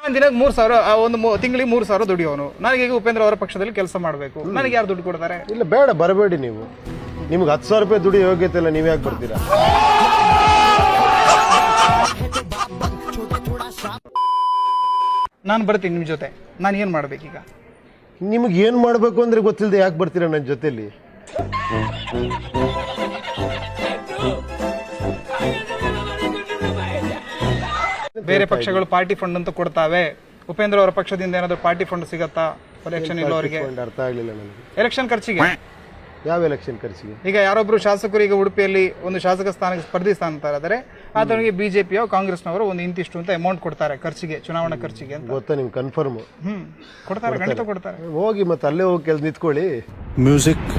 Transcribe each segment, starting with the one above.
ದಿನಕ್ಕೆ 3,000 ಒಂದು ತಿಂಗಳಿಗೆ 3,000 ದುಡಿಯೋನು. ನನಗೆ ಉಪೇಂದ್ರ ಅವರ ಪಕ್ಷದಲ್ಲಿ ಕೆಲಸ ಮಾಡಬೇಕು, ನನಗೆ ಯಾರು ದುಡ್ಡು ಕೊಡ್ತಾರೆ? ಇಲ್ಲ ಬೇಡ, ಬರಬೇಡಿ ನೀವು. ನಿಮ್ಗೆ 10,000 ರೂಪಾಯಿ ದುಡಿಯೋ ಯೋಗ್ಯತೆ ಇಲ್ಲ, ನೀವ್ ಯಾಕೆ ಬರ್ತೀರಾ? ನಾನು ಬರ್ತೀನಿ ನಿಮ್ ಜೊತೆ. ನಾನು ಏನ್ ಮಾಡ್ಬೇಕೀಗ? ನಿಮ್ಗೆ ಏನ್ ಮಾಡ್ಬೇಕು ಅಂದ್ರೆ ಗೊತ್ತಿಲ್ಲದೆ ಯಾಕೆ ಬರ್ತೀರಾ ನನ್ನ ಜೊತೆಲಿ? ಬೇರೆ ಪಕ್ಷಗಳು ಪಾರ್ಟಿ ಫಂಡ್ ಅಂತ ಕೊಡ್ತಾವೆ. ಉಪೇಂದ್ರ ಅವರ ಪಕ್ಷದಿಂದ ಏನಾದ್ರು ಪಾರ್ಟಿ ಫಂಡ್ ಸಿಗತ್ತಾ ಎಲೆಕ್ಷನ್ ಇಲ್ಲವರಿಗೆ? ಅರ್ಥ ಆಗ್ಲಿಲ್ಲ ನನಗೆ. ಎಲೆಕ್ಷನ್ ಖರ್ಚಿಗೆ? ಯಾವ ಎಲೆಕ್ಷನ್ ಖರ್ಚಿಗೆ? ಈಗ ಯಾರೊಬ್ರು ಶಾಸಕರು ಈಗ ಉಡುಪಿಯಲ್ಲಿ ಒಂದು ಶಾಸಕ ಸ್ಥಾನಕ್ಕೆ ಸ್ಪರ್ಧಿಸ್ತಾನೆ, ಆತನಿಗೆ ಬಿಜೆಪಿಯೋ ಕಾಂಗ್ರೆಸ್ನವರು ಒಂದು ಇಂತಿಷ್ಟು ಅಂತ ಅಮೌಂಟ್ ಕೊಡ್ತಾರೆ ಖರ್ಚಿಗೆ, ಚುನಾವಣಾ ಖರ್ಚಿಗೆ ಅಂತ. ಗೊತ್ತಾ ನಿಮ್ಗೆ ಕನ್ಫರ್ಮ್? ಕೊಡ್ತಾರೆ, ಖಂಡಿತ ಕೊಡ್ತಾರೆ. ಹೋಗಿ ಮತ್ತೆ ಅಲ್ಲೇ ಹೋಗಿ ಕೆಲ್ಸ ನಿಂತ್ಕೊಳ್ಳಿ. ಮ್ಯೂಸಿಕ್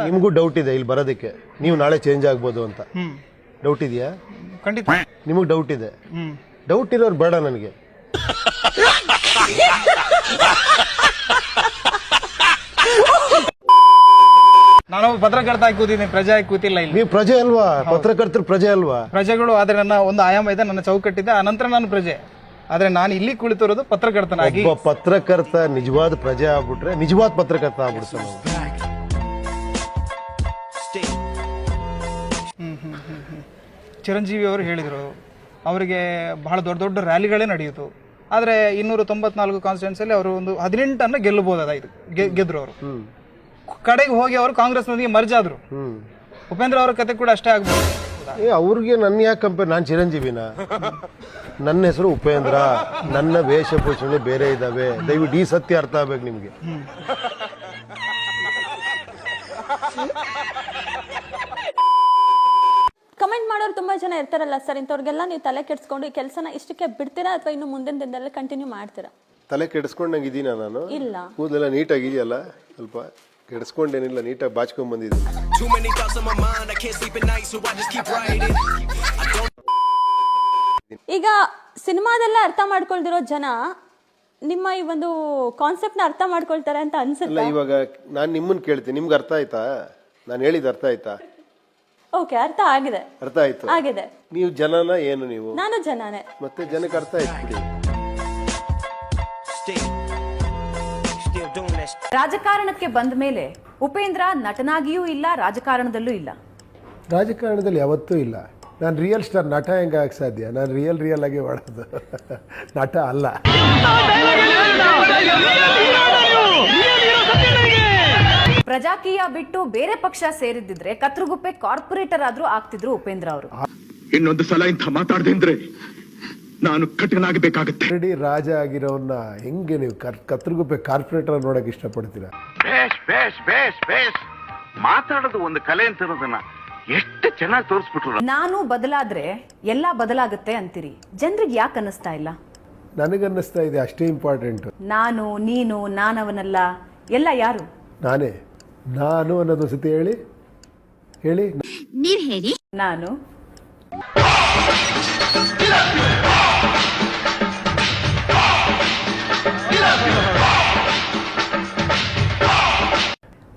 ನಿಮ್ಗೂ ಡೌಟ್ ಇದೆ ಇಲ್ಲಿ ಬರೋದಕ್ಕೆ, ನೀವು ನಾಳೆ ಚೇಂಜ್ ಆಗ್ಬೋದು ಅಂತ ಡೌಟ್ ಇದೆಯಾ? ಖಂಡಿತ ನಿಮಗ್ ಡೌಟ್ ಇದೆ. ಡೌಟ್ ಇರೋರು ಬೇಡ ನನಗೆ. ನಾನು ಪತ್ರಕರ್ತ ಆಗಿ ಕೂತಿದ್ದೀನಿ, ಪ್ರಜೆ ಆಗಿ ಕೂತಿಲ್ಲ ಇಲ್ಲಿ. ನೀವು ಪ್ರಜೆ ಅಲ್ವಾ? ಪತ್ರಕರ್ತರು ಪ್ರಜೆ ಅಲ್ವಾ? ಪ್ರಜೆಗಳು. ಆದ್ರೆ ನನ್ನ ಒಂದು ಆಯಾಮ ಇದೆ, ನನ್ನ ಚೌಕಟ್ಟಿದೆ, ಆನಂತರ ನಾನು ಪ್ರಜೆ. ಆದ್ರೆ ನಾನು ಇಲ್ಲಿ ಕುಳಿತಿರೋದು ಪತ್ರಕರ್ತನಾಗಿ. ಒಬ್ಬ ಪತ್ರಕರ್ತ ನಿಜವಾದ ಪ್ರಜೆ ಆಗ್ಬಿಟ್ರೆ ನಿಜವಾದ ಪತ್ರಕರ್ತ ಆಗ್ಬಿಡ್ತಾನೆ. ಚಿರಂಜೀವಿ ಅವರು ಹೇಳಿದರು, ಅವರಿಗೆ ಬಹಳ ದೊಡ್ಡ ದೊಡ್ಡ ರ್ಯಾಲಿಗಳೇ ನಡೆಯಿತು. ಆದರೆ 294 ಕಾನ್ಸ್ಟಿಟ್ಯೂನ್ಸಿಯಲ್ಲಿ ಅವರು ಒಂದು 18 ಗೆಲ್ಲಬಹುದಾದ ಗೆದ್ರು ಅವರು. ಕಡೆಗೆ ಹೋಗಿ ಅವರು ಕಾಂಗ್ರೆಸ್ನೊಂದಿಗೆ ಮರ್ಜ್ ಆದ್ರು. ಉಪೇಂದ್ರ ಅವರ ಕತೆ ಕೂಡ ಅಷ್ಟೇ ಆಗ್ಬೋದು. ಅವ್ರಿಗೆ ನನ್ನ ಯಾಕೆ ಕಂಪೇರ್? ನಾನು ಚಿರಂಜೀವಿನ? ನನ್ನ ಹೆಸರು ಉಪೇಂದ್ರ, ನನ್ನ ವೇಷಭೂಷಣೆ ಬೇರೆ ಇದಾವೆ. ದಯವಿಟ್ಟು ಈ ಸತ್ಯ ಅರ್ಥ ಆಗ್ಬೇಕು ನಿಮ್ಗೆ. ಕಮೆಂಟ್ ಮಾಡೋರು ತುಂಬಾ ಜನ ಇರ್ತಾರಲ್ಲ ಸರ್, ಇಂಥವ್ರಿಗೆಲ್ಲ ನೀವು ತಲೆ ಕೆಡಿಸ್ಕೊಂಡು ಈ ಕೆಲಸನ ಇಷ್ಟಕ್ಕೆ ಬಿಡ್ತೀರಾ ಅಥವಾ ಇನ್ನು ಮುಂದಿನ ದಿನದಲ್ಲಿ ಕಂಟಿನ್ಯೂ ಮಾಡ್ತೀರಾ? ತಲೆ ಕೆಡಿಸ್ಕೊಂಡಂಗೆ ಇದೀನ ನಾನು? ಇಲ್ಲ, ಕೂದಲೆಲ್ಲ ನೀಟಾಗಿ ಇದೆಯಲ್ಲ, ಸ್ವಲ್ಪ ಕೆಡಿಸ್ಕೊಂಡೇನಿಲ್ಲ, ನೀಟಾಗಿ ಬಾಚ್ಕೊಂಡ್ ಬಂದಿದ್ದೀನಿ. ಈಗ ಸಿನಿಮಾದೆಲ್ಲ ಅರ್ಥ ಮಾಡ್ಕೊಳ್ದಿರೋ ಜನ ನಿಮ್ಮ ಈ ಒಂದು ಕಾನ್ಸೆಪ್ಟ್ ನ ಅರ್ಥ ಮಾಡ್ಕೊಳ್ತಾರೆ ಅಂತ ಅನ್ಸುತ್ತೆ. ಇವಾಗ ನಾನು ನಿಮ್ಮನ್ನ ಕೇಳ್ತೀನಿ, ನಿಮ್ಗೆ ಅರ್ಥ ಆಯ್ತಾ? ನಾನು ಹೇಳಿದ ಅರ್ಥ ಆಯ್ತಾ? ಓಕೆ, ಅರ್ಥ ಆಗಿದೆ. ಅರ್ಥ ಆಯ್ತು ಆಗಿದೆ. ನೀವು ಜನನ ಏನು? ನೀವು? ನಾನು ಜನನೇ. ಮತ್ತೆ ಜನಕ್ಕೆ ಅರ್ಥ ಆಯ್ತು. ರಾಜಕಾರಣಕ್ಕೆ ಬಂದ ಮೇಲೆ ಉಪೇಂದ್ರ ನಟನಾಗಿಯೂ ಇಲ್ಲ, ರಾಜಕಾರಣದಲ್ಲೂ ಇಲ್ಲ. ರಾಜಕಾರಣದಲ್ಲಿ ಯಾವತ್ತೂ ಇಲ್ಲ. ನಾನು ರಿಯಲ್ ಸ್ಟಾರ್. ನಟ ಹೆಂಗ ಆಗ ಸಾಧ್ಯ? ನಾನು ರಿಯಲ್ ಆಗಿ ಮಾಡೋದು, ನಟ ಅಲ್ಲ. ಪ್ರಜಾಕೀಯ ಬಿಟ್ಟು ಬೇರೆ ಪಕ್ಷ ಸೇರಿದ್ದಿದ್ರೆ ಕತ್ರಗುಪ್ಪೆ ಕಾರ್ಪೊರೇಟರ್ ಆದ್ರೂ ಆಗ್ತಿದ್ರು ಉಪೇಂದ್ರ ಅವರು. ಇನ್ನೊಂದು ಸಲ ಇಂಥ ಮಾತಾಡದೆ ನಾನು ಕಠಿಣಾಗಬೇಕಾಗುತ್ತೆ. ಆಲ್ರೆಡಿ ರಾಜ ಆಗಿರೋನ್ನ ಹೆಂಗೆ ನೀವು ಕತ್ರಗುಪ್ಪೆ ಕಾರ್ಪೊರೇಟರ್ ನೋಡಕ್ ಇಷ್ಟಪಡ್ತೀರಾ? ಮಾತಾಡೋದು ಒಂದು ಕಲೆ ಅಂತ ಇರೋದನ್ನ ಎಷ್ಟು ಚೆನ್ನಾಗಿ ತೋರಿಸ್ಬಿಟ್ರು. ನಾನು ಬದಲಾದ್ರೆ ಎಲ್ಲ ಬದಲಾಗುತ್ತೆ ಅಂತೀರಿ, ಜನರಿಗೆ ಯಾಕೆ ಅನ್ನಿಸ್ತಾ ಇಲ್ಲ? ನನಗನ್ನಿಸ್ತಾ ಇದೆ ಅಷ್ಟೇ ಇಂಪಾರ್ಟೆಂಟ್. ನಾನು, ನೀನು, ನಾನವನಲ್ಲ, ಎಲ್ಲ ಯಾರು? ನಾನೇ. ನಾನು ಅನ್ನೋದು ಸತಿ ಹೇಳಿ ಹೇಳಿ. ನೀವ್ ಹೇಳಿ. ನಾನು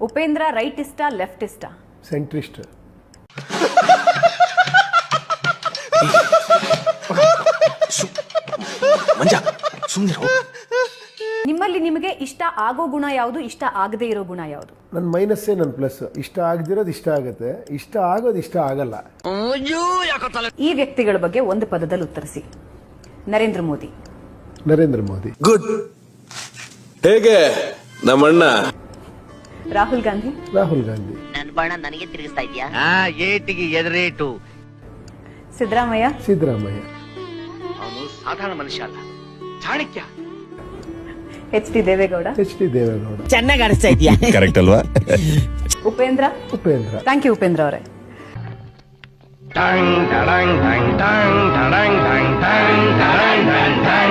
ಉಪೇಂದ್ರ ರೈಟ್ ಇಷ್ಟ, ಲೆಫ್ಟ್ ಇಷ್ಟ? ಸೆಂಟ್ರಿಸ್ಟ್. ನಿಮ್ಮಲ್ಲಿ ನಿಮಗೆ ಇಷ್ಟ ಆಗೋ ಗುಣ ಯಾವುದು, ಇಷ್ಟ ಆಗದೇ ಇರೋ ಗುಣ ಯಾವುದು? ನನ್ನ ಮೈನಸ್ಸೇ ನನ್ನ ಪ್ಲಸ್. ಇಷ್ಟ ಆಗದಿರೋದು ಇಷ್ಟ ಆಗುತ್ತೆ, ಇಷ್ಟ ಆಗೋದು ಇಷ್ಟ ಆಗಲ್ಲ. ಈ ವ್ಯಕ್ತಿಗಳ ಬಗ್ಗೆ ಒಂದು ಪದದಲ್ಲಿ ಉತ್ತರಿಸಿ. ನರೇಂದ್ರ ಮೋದಿ. ನರೇಂದ್ರ ಮೋದಿ. ಗುಡ್. ಹೇಗೆ ನಮ್ಮಣ್ಣ? ರಾಹುಲ್ ಗಾಂಧಿ. ರಾಹುಲ್ ಗಾಂಧಿ. ನನ್ನ ಬಾಣ ನನಗೆ ತಿರುಗಿಸ್ತಾ ಇದೆಯಾ? ಏಟಿಗೆ ಎದುರೇಟು. ಸಿದ್ದರಾಮಯ್ಯ. ಸಿದ್ದರಾಮಯ್ಯ. ಅವನು ಸಾಧಾರಣ ಮನುಷ್ಯ ಅಲ್ಲ, Chanakya. H D Deve Gowda. H D Deve Gowda. ಚೆನ್ನಾಗಿ ಆಡಿಸ್ತಾ ಇದೆಯಾ? ಕರೆಕ್ಟ್ ಅಲ್ವಾ? ಉಪೇಂದ್ರ. ಉಪೇಂದ್ರ. ಥ್ಯಾಂಕ್ ಯು ಉಪೇಂದ್ರ ಅವರೇ. ಟಂಗ್ ಟಡಂಗ್ ಟಂಗ್ ಟಂಗ್ ಟಡಂಗ್ ಟಂಗ್ ಟಂಗ್ ಟಡಂಗ್ ಟಂಗ್ ಟಂಗ್